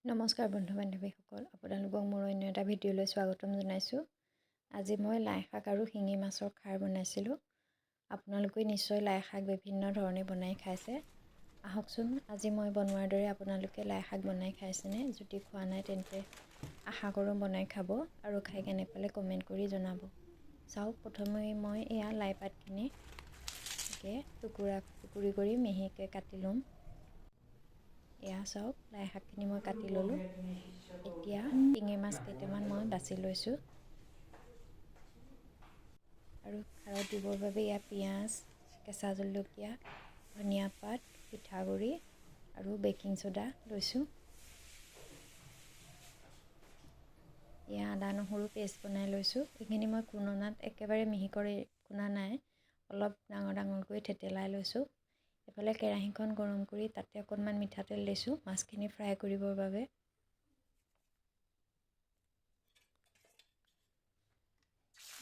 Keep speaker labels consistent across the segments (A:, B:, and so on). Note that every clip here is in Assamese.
A: নমস্কাৰ বন্ধু বান্ধৱীসকল, আপোনালোকক মোৰ অন্য এটা ভিডিঅ'লৈ স্বাগতম জনাইছোঁ। আজি মই লাই শাক আৰু শিঙি মাছৰ খাৰ বনাইছিলোঁ। আপোনালোকে নিশ্চয় লাই শাক বিভিন্ন ধৰণে বনাই খাইছে। আহকচোন, আজি মই বনোৱাৰ দৰে আপোনালোকে লাই শাক বনাই খাইছেনে? যদি খোৱা নাই তেন্তে আশা কৰোঁ বনাই খাব আৰু খাই কেনে পালে কমেণ্ট কৰি জনাব। চাওক, প্ৰথমে মই এয়া লাই পাতখিনি টুকুৰি কৰি মিহিকৈ কাটি ল'ম। এয়া চাওক, লাই শাকখিনি মই কাটি ল'লোঁ। এতিয়া শিঙি মাছ কেইটামান মই বাছি লৈছোঁ আৰু খাৰত দিবৰ বাবে ইয়াত পিঁয়াজ, কেঁচা জলকীয়া, ধনিয়া পাত, পিঠাগুড়ি আৰু বেকিং ছ'ডা লৈছোঁ। এয়া আদা নহৰু পেষ্ট বনাই লৈছোঁ। এইখিনি মই খুন্দনাত একেবাৰে মিহি কৰি খুন্দা নাই, অলপ ডাঙৰকৈ থেতেলাই লৈছোঁ। এফালে কেৰাহীখন গৰম কৰি তাতে অকণমান মিঠাতেল দিছোঁ মাছখিনি ফ্ৰাই কৰিবৰ বাবে।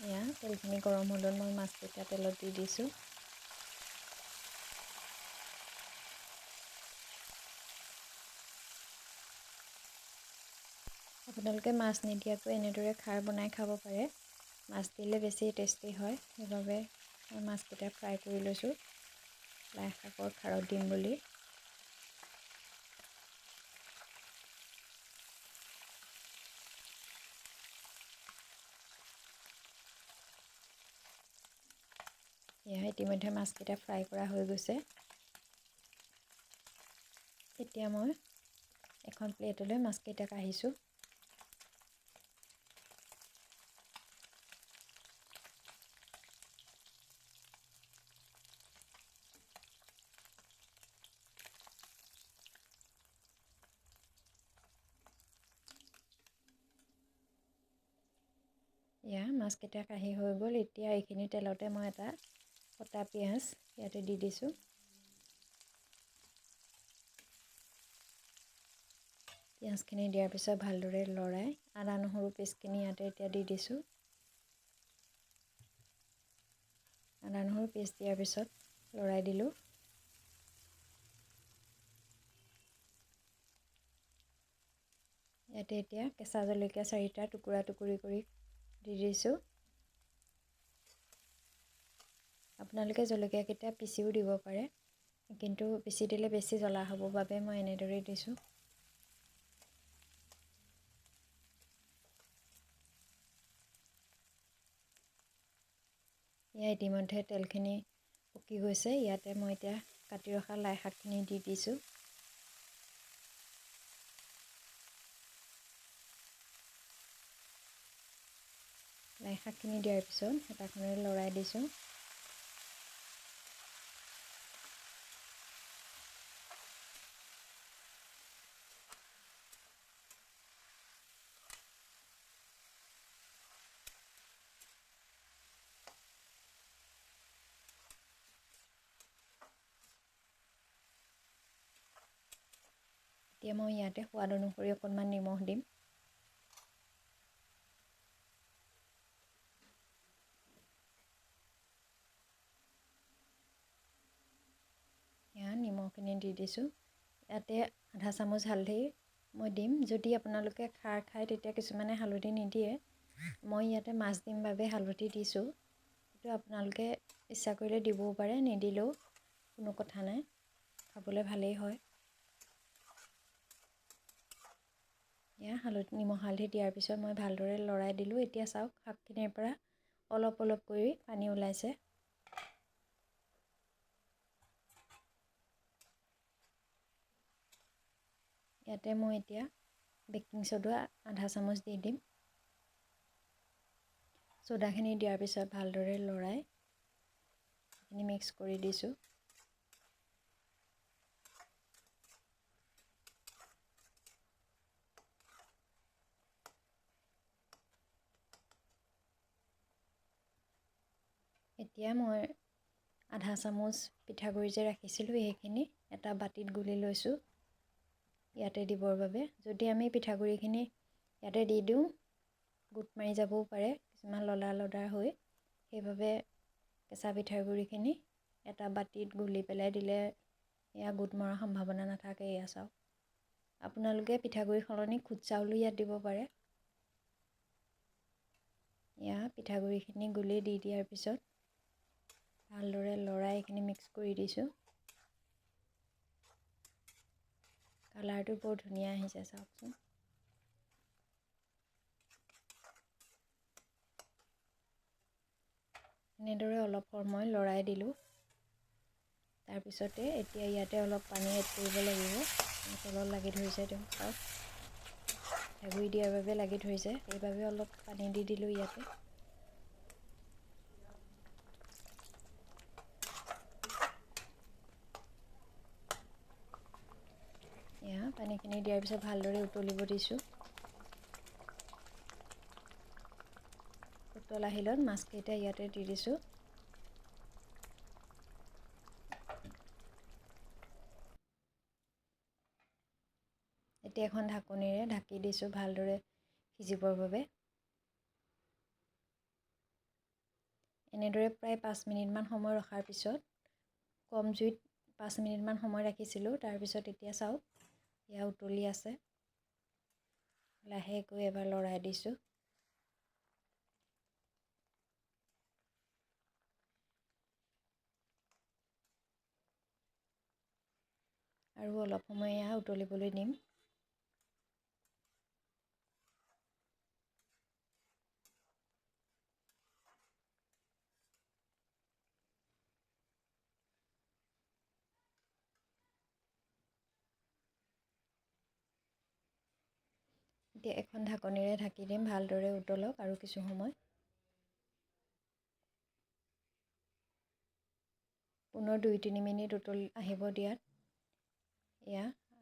A: এয়া তেলখিনি গৰম হ'লত মই মাছকেইটা তেলত দি দিছোঁ। আপোনালোকে মাছ নিদিয়াকৈ এনেদৰে খাৰ বনাই খাব পাৰে। মাছ দিলে বেছি টেষ্টি হয়, সেইবাবে মই মাছকেইটা ফ্ৰাই কৰি লৈছোঁ লাই শাকৰ খাৰত দিম বুলি। এয়া ইতিমধ্যে মাছকেইটা ফ্ৰাই কৰা হৈ গৈছে। এতিয়া মই এখন প্লেটলৈ মাছকেইটা কাঢ়িছোঁ। এয়া মাছকেইটা কাঢ়ি হৈ গ'ল। এতিয়া এইখিনি তেলতে মই এটা কটা পিঁয়াজ ইয়াতে দি দিছোঁ। পিঁয়াজখিনি দিয়াৰ পিছত ভালদৰে লৰাই আদা নহৰু পেষ্টখিনি ইয়াতে এতিয়া দি দিছোঁ। আদা নহৰু পেষ্ট দিয়াৰ পিছত লৰাই দিলোঁ। ইয়াতে এতিয়া কেঁচা জলকীয়া 4টা টুকুৰি কৰি দি দিছোঁ। আপোনালোকে জলকীয়াকেইটা পিচিও দিব পাৰে, কিন্তু পিচি দিলে বেছি জ্বলা হ'ব বাবে মই এনেদৰেই দিছোঁ। এয়া ইতিমধ্যে তেলখিনি পকি গৈছে। ইয়াতে মই এতিয়া কাটি ৰখা লাই শাকখিনি দি দিছোঁ। লাই শাকখিনি দিয়াৰ পিছত হেতাখনেৰে লৰাই দিছোঁ। এতিয়া মই ইয়াতে সোৱাদ অনুসৰি অকণমান নিমখ দিম। এয়া নিমখখিনি দি দিছোঁ। ইয়াতে আধা চামুচ হালধি মই দিম। যদি আপোনালোকে খাৰ খায় তেতিয়া কিছুমানে হালধি নিদিয়ে। মই ইয়াতে মাছ দিম বাবে হালধি দিছোঁ, কিন্তু আপোনালোকে ইচ্ছা কৰিলে দিবও পাৰে, নিদিলেও কোনো কথা নাই, খাবলৈ ভালেই হয়। এয়া নিমখ হালধি দিয়াৰ পিছত মই ভালদৰে লৰাই দিলোঁ। এতিয়া চাওক, শাকখিনিৰ পৰা অলপ কৰি পানী ওলাইছে। ইয়াতে মই এতিয়া বেকিং ছ'ডা আধা চামুচ দি দিম। ছ'ডাখিনি দিয়াৰ পিছত ভালদৰে লৰাই এইখিনি মিক্স কৰি দিছোঁ। এতিয়া মই আধা চামুচ পিঠাগুড়ি যে ৰাখিছিলোঁ সেইখিনি এটা বাতিত গুলি লৈছোঁ ইয়াতে দিবৰ বাবে। যদি আমি পিঠাগুড়িখিনি ইয়াতে দি দিওঁ, গোট মাৰি যাবও পাৰে, কিছুমান লদা হৈ, সেইবাবে কেঁচা পিঠাগুড়িখিনি এটা বাতিত গুলি পেলাই দিলে এয়া গোট মৰাৰ সম্ভাৱনা নাথাকে। এয়া চাওক, আপোনালোকে পিঠাগুড়ি সলনি খুদ চাউলো ইয়াত দিব পাৰে। পিঠাগুড়িখিনি গুলি দি দিয়াৰ পিছত ভালদৰে লৰাই এইখিনি মিক্স কৰি দিছোঁ। কালাৰটো বৰ ধুনীয়া আহিছে চাওকচোন। এনেদৰে অলপ সময় লৰাই দিলোঁ। তাৰপিছতে এতিয়া ইয়াতে অলপ পানী এড কৰিব লাগিব। তলত লাগি ধৰিছে তেওঁক চাওক, পিঠাগুড়ি দিয়াৰ বাবে লাগি ধৰিছে, সেইবাবে অলপ পানী দি দিলোঁ ইয়াতে। পানীখিনি দিয়াৰ পিছত ভালদৰে উতলিব দিছোঁ। উতল আহিলত মাছকেইটা ইয়াতে দি দিছোঁ। এতিয়া এখন ঢাকনিৰে ঢাকি দিছোঁ ভালদৰে সিজিবৰ বাবে। এনেদৰে প্ৰায় 5 মিনিটমান সময় ৰখাৰ পিছত, কম জুইত 5 মিনিটমান সময় ৰাখিছিলোঁ। তাৰপিছত এতিয়া চাওক, এয়া উতলি আছে। লাহেকৈ এবাৰ লৰাই দিছোঁ। আৰু অলপ সময় এয়া উতলিবলৈ দিম। এতিয়া এখন ঢাকনিৰে ঢাকি দিম, ভালদৰে উতলক আৰু কিছু সময়। পুনৰ 2-3 মিনিট উতল আহিব দিয়াত।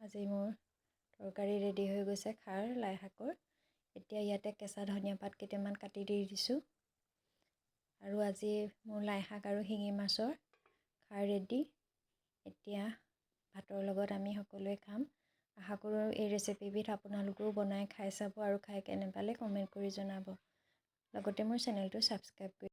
A: আজি মোৰ তৰকাৰী ৰেডি হৈ গৈছে, খাৰ লাই শাকৰ। এতিয়া ইয়াতে কেঁচা ধনিয়া পাত কেইটামান কাটি দি দিছোঁ। আৰু আজি মোৰ লাই শাক আৰু শিঙি মাছৰ খাৰ ৰেডি। এতিয়া ভাতৰ লগত আমি সকলোৱে খাম। আশা কৰোঁ এই ৰেচিপিবিধ আপোনালোকেও বনাই খাই চাব আৰু খাই কেনে পালে কমেণ্ট কৰি জনাব। লগতে মোৰ চেনেলটো ছাবস্ক্ৰাইব কৰি